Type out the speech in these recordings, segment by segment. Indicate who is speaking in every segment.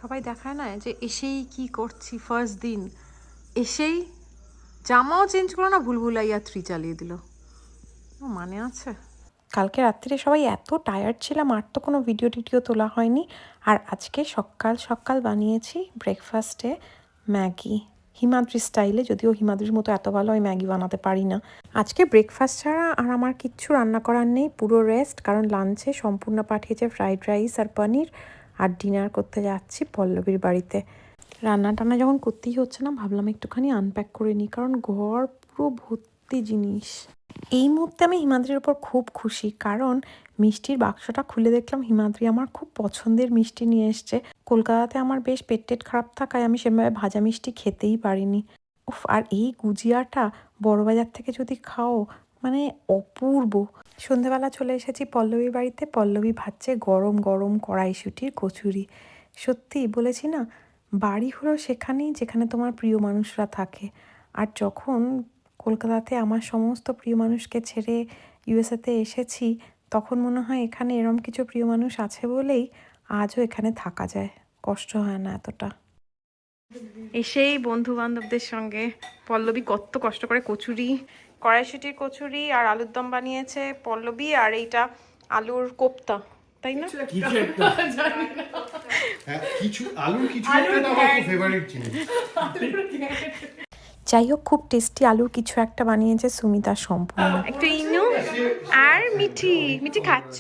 Speaker 1: সবাই দেখায় না যে এসেই কি করছি ফার্স্ট দিন, এসেই জামাও চেঞ্জ করো না, ভুলভুলাইয়া 3 চালিয়ে দিল। মানে আছে? কালকে রাত্রিরে সবাই এত টায়ার্ড ছিলাম, আর তো কোনো ভিডিও টিডিও তোলা হয়নি। আর আজকে সকাল সকাল বানিয়েছি ব্রেকফাস্টে ম্যাগি, হিমাদ্রি স্টাইলে। যদিও হিমাদ্রির মতো এত ভালো আমি ম্যাগি বানাতে পারি না। আজকে ব্রেকফাস্ট ছাড়া আর আমার কিচ্ছু রান্না করার নেই, পুরো রেস্ট। কারণ লাঞ্চে সম্পূর্ণ পাঠিয়েছে ফ্রাইড রাইস আর পনির, আর ডিনার করতে যাচ্ছি পল্লবীর বাড়িতে। রান্না টান্না যখন করতেই হচ্ছে না, ভাবলাম একটুখানি আনপ্যাক করে নিই, কারণ ঘর পুরো ভর্তি জিনিস। এই মুহূর্তে আমি হিমাদ্রির ওপর খুব খুশি, কারণ মিষ্টির বাক্সটা খুলে দেখলাম হিমাদ্রি আমার খুব পছন্দের মিষ্টি নিয়ে এসছে। কলকাতাতে আমার বেশ পেট টেট খারাপ থাকায় আমি সেভাবে ভাজা মিষ্টি খেতেই পারিনি। উফ, আর এই গুজিয়াটা বড়বাজার থেকে যদি খাও, মানে অপূর্ব। সন্ধেবেলা চলে এসেছি পল্লবীর বাড়িতে। পল্লবী ভাজছে গরম গরম কড়াইশুঁটির কচুরি। সত্যি বলেছি না, বাড়ি হলো সেখানেই যেখানে তোমার প্রিয় মানুষরা থাকে। আর যখন কলকাতাতে আমার সমস্ত প্রিয় মানুষকে ছেড়ে ইউএসএতে এসেছি, তখন মনে হয় এখানে এরম কিছু প্রিয় মানুষ আছে বলেই আজও এখানে থাকা যায়, কষ্ট হয় না এতটা। এসেই বন্ধু বান্ধবদের সঙ্গে পল্লবী কত কষ্ট করে কচুরি, কড়াইশুঁটির কচুরি আর আলুর দম বানিয়েছে পল্লবী, আর এইটা আলুর কোপ্তা, তাই না? যাই হোক, খুব টেস্টি আলুর কিছু একটা বানিয়েছে সুমিতা সম্পূর্ণ। একটু ইনু আর মিঠি মিঠি খাচ্ছ?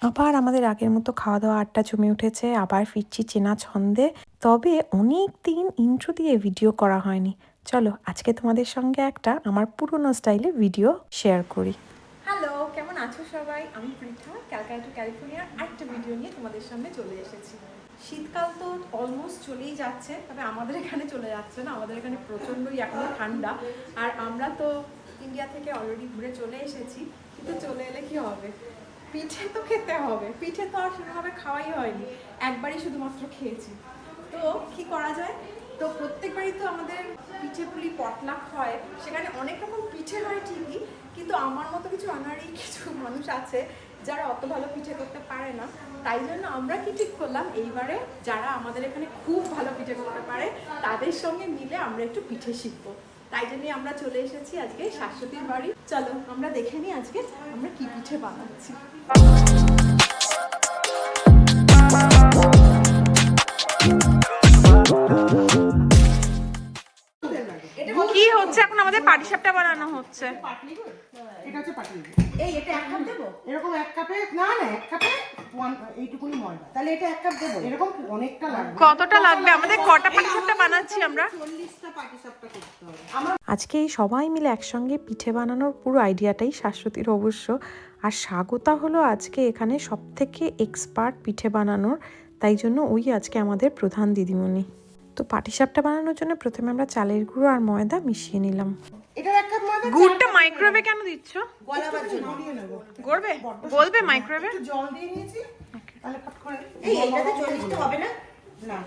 Speaker 1: আবার আমাদের আগের মতো খাওয়া দাওয়া আড্ডা জমে উঠেছে। আবার ফিরছি চেনা ছন্দে। তবে অনেক দিন ইন্ট্রো দিয়ে ভিডিও করা হয়নি। চলো আজকে তোমাদের সঙ্গে একটা আমার পুরনো স্টাইলে ভিডিও শেয়ার করি। হ্যালো, কেমন আছো সবাই? আমি পৃথা, ক্যালকাটা টু ক্যালিফোর্নিয়ার আরেকটা ভিডিও নিয়ে তোমাদের সামনে চলে এসেছি। শীতকাল তো অলমোস্ট চলেই যাচ্ছে, তবে আমাদের এখানে চলে যাচ্ছে না। আমাদের এখানে প্রচণ্ডই এখনো ঠান্ডা, আর আমরা তো ইন্ডিয়া থেকে অলরেডি ঘুরে চলে এসেছি। কিন্তু চলে এলে কি হবে, পিঠে তো খেতে হবে। পিঠে তো আর সেভাবে খাওয়াই হয়নি, একবারই শুধুমাত্র খেয়েছি। তো কি করা যায়? তো প্রত্যেকবারই তো আমাদের পিঠে পুলি পটলাক হয়, সেখানে অনেক রকম পিঠে হয় ঠিকই, কিন্তু আমার মতো কিছু আনাড়ি কিছু মানুষ আছে যারা অত ভালো পিঠে করতে পারে না। তাই জন্য আমরা কি ঠিক করলাম, এইবারে যারা আমাদের এখানে খুব ভালো পিঠে করতে পারে তাদের সঙ্গে মিলে আমরা একটু পিঠে শিখবো। তাই জন্যই আমরা চলে এসেছি আজকে শাশ্বতীর বাড়ি। চলো আমরা দেখে নিই আজকে আমরা কি পিঠে বানাচ্ছি। কি হচ্ছে এখন? আমাদের পাটিসাপটা বানানো হচ্ছে।
Speaker 2: এটা হচ্ছে পাটিসাপটা। এই এটা 1 কাপ দেব? এরকম 1 কাপে না 1 কাপে এইটুকুনি ময়দা। তাহলে এটা 1 কাপ দেব? এরকম অনেকটা লাগবে।
Speaker 1: কতটা লাগবে? আমাদের কটা পাটিসাপটা বানাচ্ছি আমরা?
Speaker 2: 40টা পাটিসাপটা করতে হবে।
Speaker 1: আজকে এই সবাই মিলে একসঙ্গে পিঠে বানানোর পুরো আইডিয়াটাই শাশ্বতীর অবশ্য। আর স্বাগতা হলো আজকে এখানে সবথেকে এক্সপার্ট পিঠে বানানোর, তাই জন্য ওই আজকে আমাদের প্রধান দিদিমণি। তো পাটিসাপটা বানানোর জন্য প্রথমে আমরা চালের গুঁড়ো আর ময়দা মিশিয়ে নিলাম।
Speaker 2: এটা 1 কাপ ময়দা।
Speaker 1: গুড়টা মাইক্রোওয়েভে কেন দিচ্ছ?
Speaker 2: গলাবার জন্য দিয়ে নেব।
Speaker 1: গড়বে? গলবে মাইক্রোওয়েভে?
Speaker 2: একটু জল দিয়ে নিয়েছি, তাহলে ফট করে এই এইটাতে 40টা হবে না? না।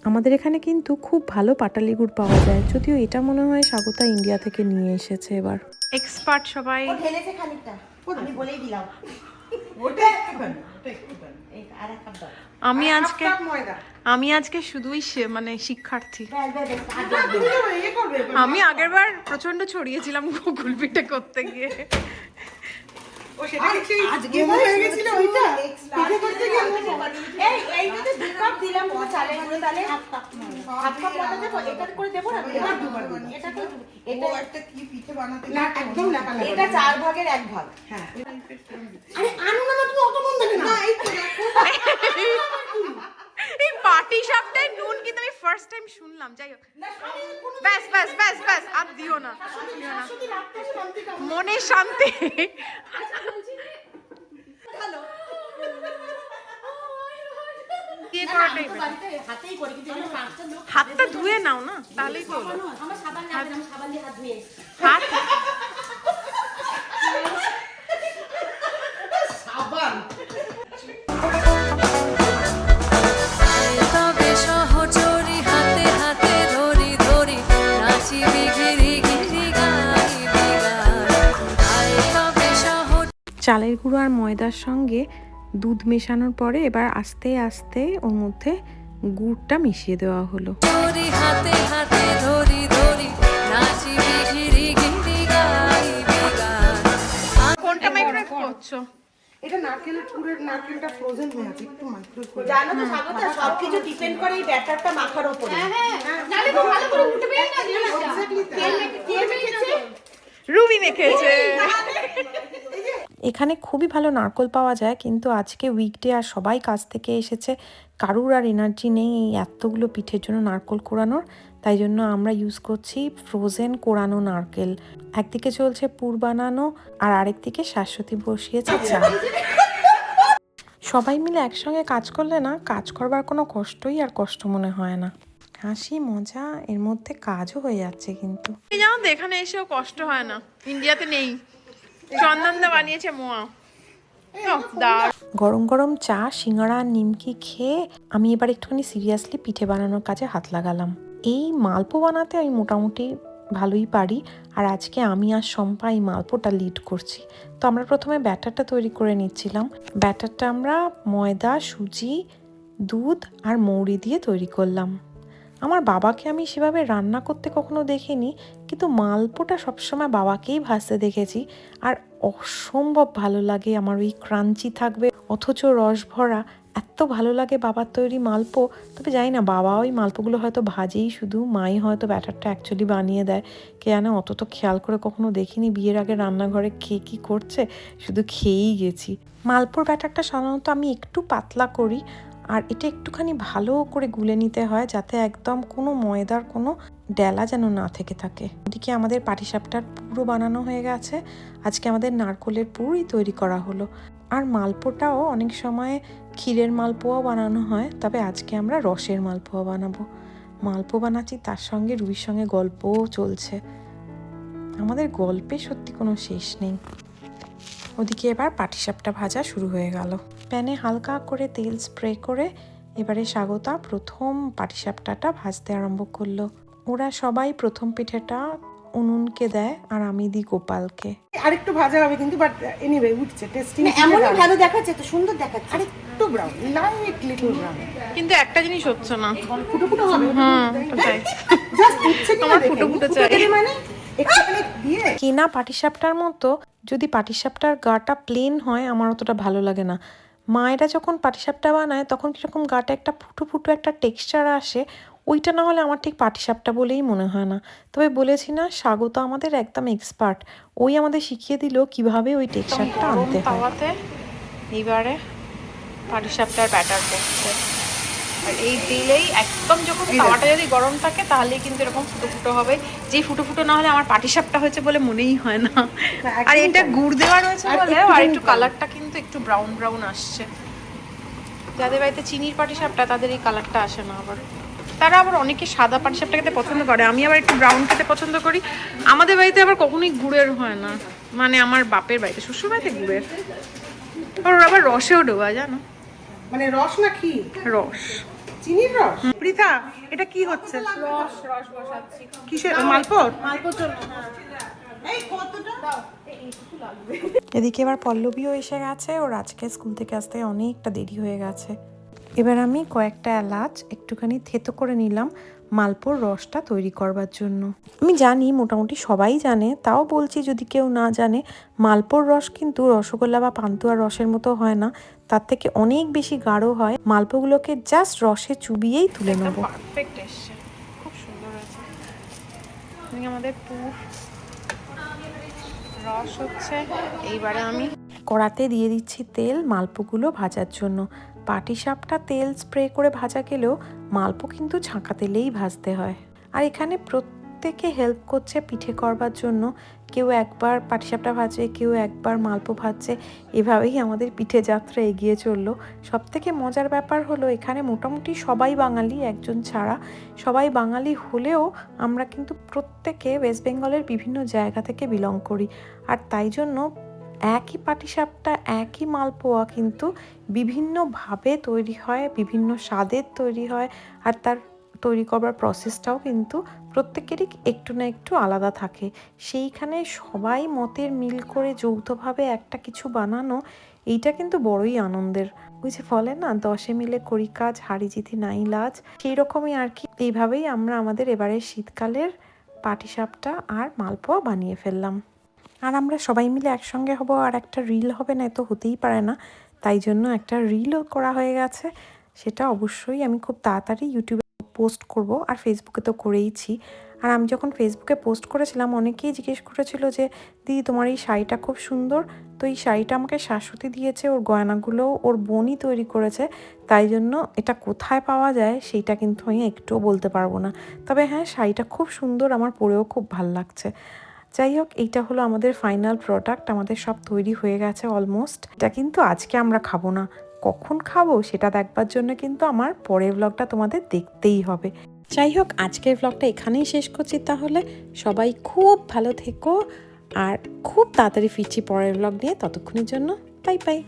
Speaker 1: আমাদের এখানে কিন্তু খুব ভালো পাটালি গুড় পাওয়া যায়, যদিও এটা মনে হয় স্বাগতা ইন্ডিয়া থেকে নিয়ে এসেছে এবার। এক্সপার্ট সবাই।
Speaker 2: ও ঢেলেছে খানিকটা, আমি বলেই দিলাম। ওটা একটুখানি, এই আর 1 কাপ দাও।
Speaker 1: আমি আজকে শুধুই মানে শিক্ষার্থী। আমি আগেরবার প্রচন্ড ছড়িয়েছিলাম গুগল পিঠে করতে গিয়ে।
Speaker 2: আজকে হয়ে গেছিল ওইটা পিঠে করতে গিয়ে এই এইটাতে 2 কাপ দিলাম পুরো চালের গুঁড়ো, তাহলে 1/2 কাপ ময়দা দেব। এটা করে দেব না, এটা দুবার দিন। এটা তো এটা একটা কি পিঠে বানাতে না, একদম না, এটা 4 ভাগের 1 ভাগ। হ্যাঁ, আরে আনো না, তুমি অত মন দেবে না। এই তো দেখো,
Speaker 1: এই পাটিসাপটায় নুন কিন্তু আমি ফার্স্ট টাইম শুনলাম। যাই হোক, ব্যাস ব্যাস ব্যাস ব্যাস, আর দিও না, মনে শান্তি। হাতটা ধুয়ে নাও না, তাহলেই তো হলো। হাত চালের গুঁড়ো আর ময়দার সঙ্গে দুধ মেশানোর পরে এবার আস্তে আস্তে ওর মধ্যে গুড়টা মিশিয়ে দেওয়া হলো।
Speaker 3: হাতে হাতে ধরি ধরি নাচিবি ঘিরি ঘিরি গাইবি গান।
Speaker 1: কোনটা মাইক্রোওয়েভ করছো?
Speaker 2: এটা নারকেলের পুরের নারকেলটা ফ্রোজেন হয়ে আছে, একটু মাইক্রোওয়েভ করে জানো তো স্বাগতা, সবকিছু ডিপেন্ড করে এই ব্যাটারটা মাখার উপরে।
Speaker 4: নালে তো ভালো করে উঠবে না জিনিসটা।
Speaker 2: এক্স্যাক্টলি
Speaker 4: কে মেখেছে?
Speaker 1: রুবি মেখেছে। এখানে খুবই ভালো নারকোল পাওয়া যায়, কিন্তু আজকে উইকডে আর সবাই কাজ থেকে এসেছে, কারুর আর এনার্জি নেই এই এতগুলো পিঠের জন্য নারকোল কোড়ানোর। তাই জন্য আমরা ইউজ করছি ফ্রোজেন কোড়ানো নারকেল। একদিকে চলছে পুর বানানো আর আরেকদিকে শাশ্বতী বসিয়েছে চা। সবাই মিলে একসঙ্গে কাজ করলে না, কাজ করবার কোনো কষ্টই আর কষ্ট মনে হয় না। হাসি মজা এর মধ্যে কাজও হয়ে যাচ্ছে। কিন্তু জানো তো এখানে এসেও কষ্ট হয় না, ইন্ডিয়াতে নেই। চন্দনদা বানিয়েছে মোয়া। গরম গরম চা, সিঙ্গাড়া, নিমকি খেয়ে আমি এবার একটুখানি সিরিয়াসলি পিঠে বানানোর কাজে হাত লাগালাম। এই মালপো বানাতে আমি মোটামুটি ভালোই পারি, আর আজকে আমি আর শম্পা এই মালপোটা লিড করছি। তো আমরা প্রথমে ব্যাটারটা তৈরি করে নিচ্ছিলাম। ব্যাটারটা আমরা ময়দা, সুজি, দুধ আর মৌরি দিয়ে তৈরি করলাম। আমার বাবাকে আমি সেভাবে রান্না করতে কখনো দেখিনি, কিন্তু মালপোটা সবসময় বাবাকেই ভাজতে দেখেছি। আর অসম্ভব ভালো লাগে আমার, ওই ক্রাঞ্চি থাকবে অথচ রস ভরা, এত ভালো লাগে বাবার তৈরি মালপো। তবে জানি না, বাবা ওই মালপোগুলো হয়তো ভাজেই শুধু, মাই হয়তো ব্যাটারটা অ্যাকচুয়ালি বানিয়ে দেয়, কে জানে। অত তো খেয়াল করে কখনো দেখিনি বিয়ের আগে রান্নাঘরে কে কী করছে, শুধু খেয়েই গেছি। মালপোর ব্যাটারটা সাধারণত আমি একটু পাতলা করি, আর এটা একটুখানি ভালো করে গুলে নিতে হয় যাতে একদম কোনো ময়দার কোনো ডেলা যেন না থেকে থাকে। ওদিকে আমাদের পাটিসাপটার পুরো বানানো হয়ে গেছে। আজকে আমাদের নারকোলের পুরই তৈরি করা হলো। আর মালপোটাও অনেক সময় ক্ষীরের মালপোয়াও বানানো হয়, তবে আজকে আমরা রসের মালপোয়া বানাবো। মালপো বানাচ্ছি, তার সঙ্গে রুবির সঙ্গে গল্পও চলছে। আমাদের গল্পে সত্যি কোনো শেষ নেই। ওদিকে এবার পাটিসাপটা ভাজা শুরু হয়ে গেল। প্যানে হালকা করে তেল স্প্রে করে এবারে স্বাগতা প্রথম পাটিসাপটাটা ভাজতে আরম্ভ করলো। ওরা সবাই প্রথম পিঠেটা উনুনকে দেয় আর আমি দিই গোপালকে।
Speaker 2: আরেকটু ভাজা হবে কিন্তু, বাট এনিওয়ে উঠছে টেস্টি।
Speaker 5: এমনই ভালো দেখাচ্ছে, তো সুন্দর দেখাচ্ছে।
Speaker 2: আরেকটু ব্রাউন, লাইট লিটল ব্রাউন।
Speaker 1: কিন্তু একটা জিনিস হচ্ছে না,
Speaker 2: ফুটো ফুটো হবে।
Speaker 1: চাই
Speaker 2: জাস্ট উঠছে কিনা
Speaker 1: আমার
Speaker 2: দেখে।
Speaker 1: ফুটো ফুটো চাই।
Speaker 2: মানে একটুখানি দিয়ে
Speaker 1: কেনা পাটিসাপটার মতো যদি পাটিসাপটার গাটা প্লেন হয় আমার অতটা ভালো লাগে না। মায়েরা যখন পাটিসাপটা বানায় তখন কীরকম গাটা একটা ফুটো ফুটো একটা টেক্সচার আসে, ওইটা না হলে আমার ঠিক পাটিসাপটা বলেই মনে হয় না। তবে বলেছি না, স্বাগত আমাদের একদম এক্সপার্ট, ওই আমাদের শিখিয়ে দিল কিভাবে ওই টেক্সচারটা আনতে হয়। এইবারে পাটিসাপটার ব্যাটার করছে, আর এই দিলেই একদম যখন তাওয়াটা যদি গরম থাকে তাহলেই কিন্তু এরকম ফুটো ফুটো হবে। যে ফুটো ফুটো না হলে আমার পাটিসাপটা হয়েছে বলে মনেই হয় না। আর এটা গুড় দেওয়া রয়েছে বলে আর একটু কালারটা কিন্তু একটু ব্রাউন ব্রাউন আসছে। যাদের বাড়িতে চিনির পাটিসাপটা তাদের এই কালারটা আসে না। আবার তারা আবার অনেকে সাদা পাটিসাপটা খেতে পছন্দ করে, আমি আবার একটু ব্রাউন খেতে পছন্দ করি। আমাদের বাড়িতে আবার কখনোই গুড়ের হয় না, মানে আমার বাপের বাড়িতে, শ্বশুর বাড়িতে গুড়ের। ওর আবার রসেও ডোবা, জানো?
Speaker 2: মানে রস না কি
Speaker 1: রস,
Speaker 2: চিনির রস। পৃথা, এটা কি হচ্ছে?
Speaker 4: রস বসাচ্ছি।
Speaker 2: কিসের মালপোর?
Speaker 4: মালপোর জন্য।
Speaker 2: এই কতটা দাও।
Speaker 1: এদিকে এবার পল্লবীও এসে গেছে, ওর আজকে স্কুল থেকে আসতে অনেকটা দেরি হয়ে গেছে। এবার আমি কয়েকটা এলাচ একটুখানি থেতো করে নিলাম মালপোর রসটা তৈরি করবার জন্য। আমি জানি মোটামুটি সবাই জানে, তাও বলছি যদি কেউ না জানে, মালপোর রস কিন্তু রসগোল্লা বা পান্তুয়ার রসের মতো হয় না, তার থেকে অনেক বেশি গাঢ় হয়। মালপোগুলোকে জাস্ট রসে চুবিয়েই তুলে নেব। পারফেক্ট এসছে, খুব সুন্দর হয়েছে। আমাদের পুর রস হচ্ছে, এইবারে আমি কড়াতে দিয়ে দিচ্ছি তেল মালপোগুলো ভাজার জন্য। পাটিসাপটা তেল স্প্রে করে ভাজা গেলেও মালপো কিন্তু ছাঁকা তেলেই ভাজতে হয়। আর এখানে প্রত্যেকে হেল্প করছে পিঠে করবার জন্য, কেউ একবার পাটিসাপটা ভাজছে, কেউ একবার মালপো ভাজছে, এভাবেই আমাদের পিঠে যাত্রা এগিয়ে চললো। সবথেকে মজার ব্যাপার হলো এখানে মোটামুটি সবাই বাঙালি, একজন ছাড়া সবাই বাঙালি হলেও আমরা কিন্তু প্রত্যেকে ওয়েস্ট বেঙ্গলের বিভিন্ন জায়গা থেকে বিলং করি। আর তাই জন্য একই পাটিসাপটা, একই মালপোয়া কিন্তু বিভিন্নভাবে তৈরি হয়, বিভিন্ন স্বাদের তৈরি হয়, আর তার তৈরি করবার প্রসেসটাও কিন্তু প্রত্যেকেরই একটু না একটু আলাদা থাকে। সেইখানে সবাই মতের মিল করে যৌথভাবে একটা কিছু বানানো, এইটা কিন্তু বড়ই আনন্দের। ওই যে বলে না, 10 মিলে করি কাজ, হাড়ি জিতি নাই লাজ, সেই রকমই আর কি। এইভাবেই আমরা আমাদের এবারের শীতকালের পাটিসাপটা আর মালপোয়া বানিয়ে ফেললাম। আর আমরা সবাই মিলে একসঙ্গে হব আর একটা রিল হবে না, এ তো হতেই পারে না। তাই জন্য একটা রিলও করা হয়ে গেছে, সেটা অবশ্যই আমি খুব তাড়াতাড়ি ইউটিউবে পোস্ট করব, আর ফেসবুকে তো করেইছি। আর আমি যখন ফেসবুকে পোস্ট করেছিলাম, অনেকেই জিজ্ঞেস করেছিল যে দিদি তোমার এই শাড়িটা খুব সুন্দর। তো এই শাড়িটা আমাকে শাশুড়ি দিয়েছে, ওর গয়নাগুলো ওর বোনই তৈরি করেছে, তাই জন্য এটা কোথায় পাওয়া যায় সেইটা কিন্তু আমি একটুও বলতে পারবো না। তবে হ্যাঁ, শাড়িটা খুব সুন্দর, আমার পরেও খুব ভাল লাগছে। যাই হোক, এইটা হলো আমাদের ফাইনাল প্রোডাক্ট, আমাদের সব তৈরি হয়ে গেছে অলমোস্ট। এটা কিন্তু আজকে আমরা খাবো না, কখন খাবো সেটা দেখবার জন্য কিন্তু আমার পরের ব্লগটা তোমাদের দেখতেই হবে। যাই হোক, আজকের ব্লগটা এখানেই শেষ করছি। তাহলে সবাই খুব ভালো থেকো, আর খুব তাড়াতাড়ি ফিরছি পরের ব্লগ নিয়ে। ততক্ষণের জন্য বাই বাই।